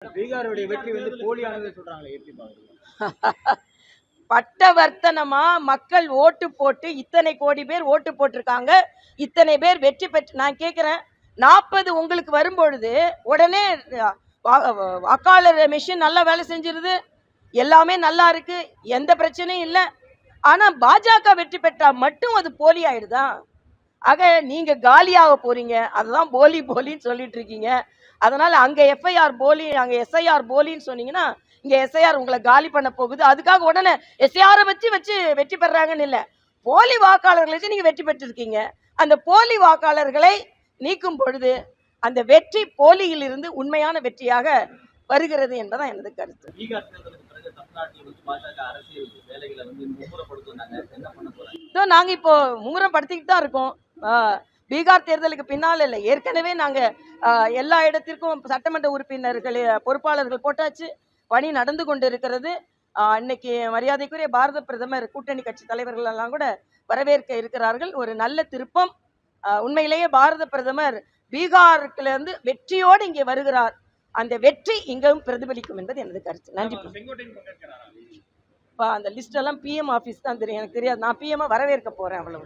பீகாருடைய வெற்றி போலியானது சொல்றாங்களே, எப்படி பாக்குறீங்க? பட்டவர்த்தனமா மக்கள் ஓட்டு போட்டு இத்தனை கோடி பேர் ஓட்டு போட்டிருக்காங்க, இத்தனை பேர் வெற்றி பெற்று நான் கேட்கிறேன். 40 உங்களுக்கு வரும்பொழுது உடனே வாக்காளர் மெஷின் நல்லா வேலை செஞ்சிருது, எல்லாமே நல்லா இருக்கு, எந்த பிரச்சனையும் இல்லை. ஆனா பாஜக வெற்றி பெற்றா மட்டும் அது போலி ஆயிடுதா? ஆக நீங்க காலியாக போறீங்க, அதுதான் போலி போலின்னு சொல்லிட்டு இருக்கீங்க. அதனால அங்க எஃப்ஐஆர் போலி, அங்க எஸ்ஐஆர் போலின்னு சொன்னீங்கன்னா இங்க எஸ்ஐஆர் உங்களை காலி பண்ண போகுது. அதுக்காக உடனே எஸ்ஐஆரை வச்சு வெற்றி பெறாங்கன்னு இல்லை, போலி வாக்காளர்களை வச்சு நீங்க வெற்றி பெற்றிருக்கீங்க. அந்த போலி வாக்காளர்களை நீக்கும் பொழுது அந்த வெற்றி போலியில் இருந்து உண்மையான வெற்றியாக வருகிறது என்பதான் எனது கருத்து. நாங்க இப்போ மும்முரப்படுத்திக்கிட்டு தான் இருக்கோம். பீகார் தேர்தலுக்கு பின்னால் இல்லை, ஏற்கனவே நாங்க எல்லா இடத்திற்கும் சட்டமன்ற உறுப்பினர்கள் பொறுப்பாளர்கள் போட்டாச்சு, பணி நடந்து கொண்டு இருக்கிறது. இன்னைக்கு மரியாதைக்குரிய பாரத பிரதமர் கூட்டணி கட்சி தலைவர்கள் எல்லாம் கூட வரவேற்க இருக்கிறார்கள். ஒரு நல்ல திருப்பம். உண்மையிலேயே பாரத பிரதமர் பீகாருக்குல இருந்து வெற்றியோடு இங்கே வருகிறார். அந்த வெற்றி இங்கும் பிரதிபலிக்கும் என்பது எனது கருத்து. நன்றி. அந்த லிஸ்ட் எல்லாம் பிஎம் ஆபீஸ் தான் தெரியும், எனக்கு தெரியாது. நான் பிஎம் வரவேற்க போறேன், அவ்வளவு.